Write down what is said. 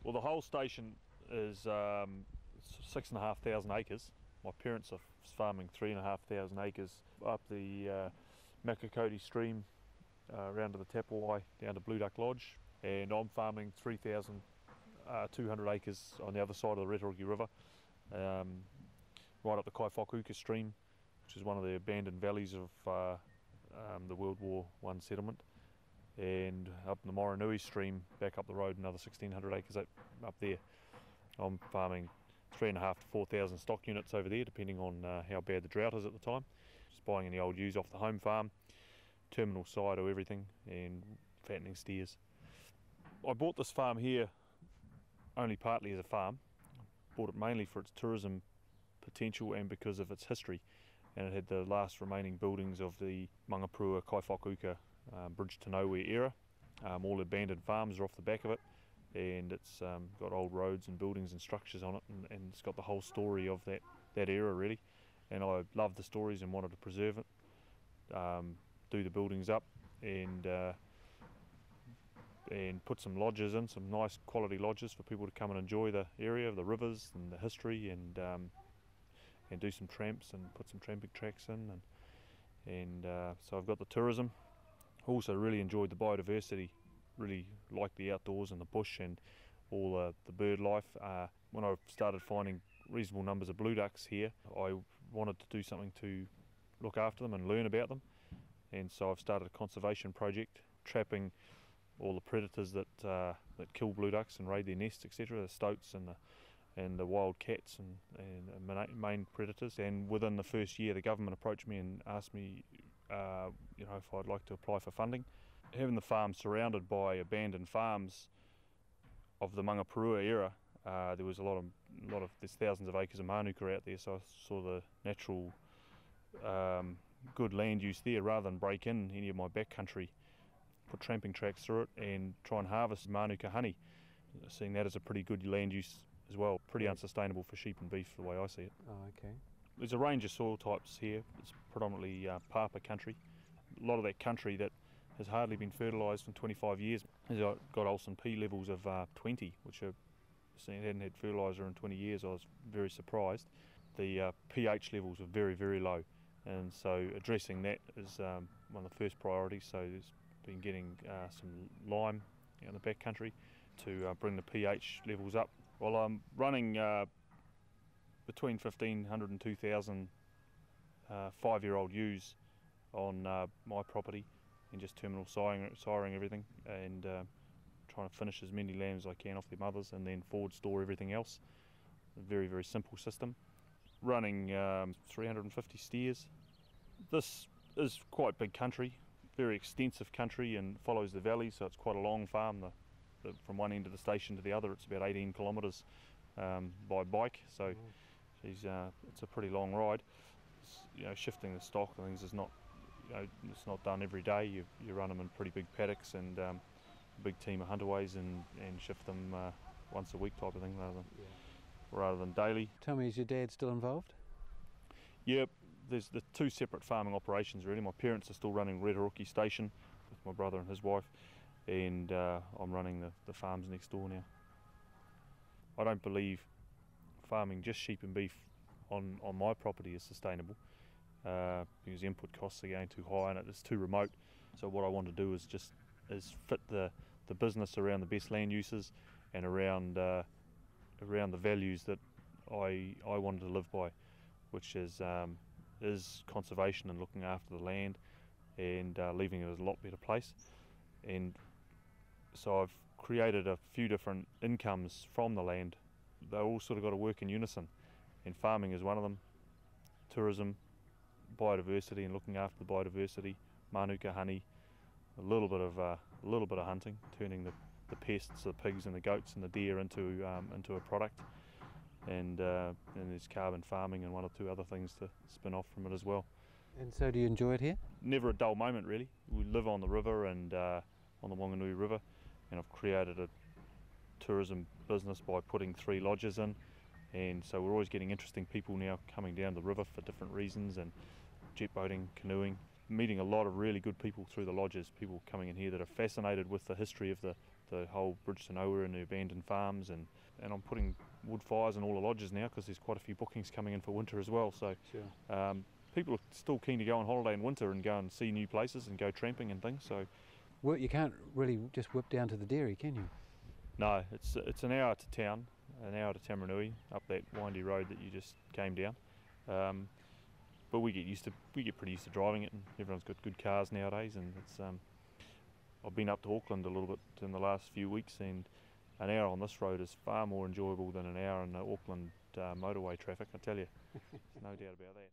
Well, the whole station is 6,500 acres. My parents are farming 3,500 acres up the Makakoti stream, around to the Tapawai, down to Blue Duck Lodge, and I'm farming 3,200 acres on the other side of the Retaruki River, right up the Kaiwhakahuka stream, which is one of the abandoned valleys of the World War I settlement, and up in the Moronui stream, back up the road, another 1,600 acres up there. I'm farming 3,500 to 4,000 stock units over there, depending on how bad the drought is at the time. Just buying any old ewes off the home farm, terminal side or everything, and fattening steers. I bought this farm here only partly as a farm. Bought it mainly for its tourism potential and because of its history, and it had the last remaining buildings of the Mangapurua Kaiwhakahuka Bridge to Nowhere era. All abandoned farms are off the back of it, and it's got old roads and buildings and structures on it, and it's got the whole story of that era really, and I loved the stories and wanted to preserve it, do the buildings up, and put some lodges in, some nice quality lodges for people to come and enjoy the area, the rivers and the history, and do some tramps and put some tramping tracks in, and so I've got the tourism. Also really enjoyed the biodiversity, really liked the outdoors and the bush and all the bird life. When I started finding reasonable numbers of blue ducks here, I wanted to do something to look after them and learn about them, and so I've started a conservation project, trapping all the predators that kill blue ducks and raid their nests, etc., the stoats and the wild cats and main predators. And within the first year, the government approached me and asked me, if I'd like to apply for funding. Having the farm surrounded by abandoned farms of the Mangapurua era, there was a lot of there's thousands of acres of manuka out there, so I saw the natural good land use there rather than break in any of my backcountry, put tramping tracks through it and try and harvest manuka honey, seeing that as a pretty good land use as well, pretty unsustainable for sheep and beef the way I see it. Oh, okay. There's a range of soil types here. It's predominantly papa country. A lot of that country that has hardly been fertilised in 25 years has got Olsen P levels of 20, which are, seeing it hadn't had fertiliser in 20 years, I was very surprised. The pH levels are very, very low, and so addressing that is one of the first priorities. So there's been getting some lime in the back country to bring the pH levels up. Well, I'm running between 1,500 and 2,000 5-year-old ewes on my property, and just terminal siring everything, and trying to finish as many lambs as I can off their mothers, and then forward store everything else. A very, very simple system. Running 350 steers. This is quite big country, very extensive country, and follows the valley, so it's quite a long farm. From one end of the station to the other, it's about 18 kilometres by bike, so it's a pretty long ride. Shifting the stock and things is not, it's not done every day. You run them in pretty big paddocks and a big team of hunterways and shift them once a week type of thing rather than daily. Tell me, is your dad still involved? Yeah, there's the two separate farming operations really. My parents are still running Retaruki station with my brother and his wife, and I'm running the farms next door now. I don't believe farming just sheep and beef on my property is sustainable, because the input costs are going too high and it's too remote. So what I want to do is fit the business around the best land uses and around the values that I wanted to live by, which is conservation and looking after the land and leaving it as a lot better place. And so I've created a few different incomes from the land. They all sort of got to work in unison, and farming is one of them. Tourism, biodiversity and looking after the biodiversity, manuka honey, a little bit of hunting, turning the pests, the pigs and the goats and the deer into a product, and there's carbon farming and one or two other things to spin off from it as well. And so do you enjoy it here? Never a dull moment really. We live on the river and on the Wanganui River, and I've created a tourism business by putting 3 lodges in, and so we're always getting interesting people now coming down the river for different reasons, and jet boating, canoeing, meeting a lot of really good people through the lodges, people coming in here that are fascinated with the history of the the whole bridge to nowhere and the abandoned farms, and I'm putting wood fires in all the lodges now because there's quite a few bookings coming in for winter as well. So Sure. people are still keen to go on holiday in winter and go and see new places and go tramping and things. So Well, you can't really just whip down to the dairy, can you? no, it's an hour to town, an hour to Tamaranui up that windy road that you just came down. But we get pretty used to driving it, and everyone's got good cars nowadays. And it's I've been up to Auckland a little bit in the last few weeks, and an hour on this road is far more enjoyable than an hour in the Auckland motorway traffic, I tell you. No doubt about that.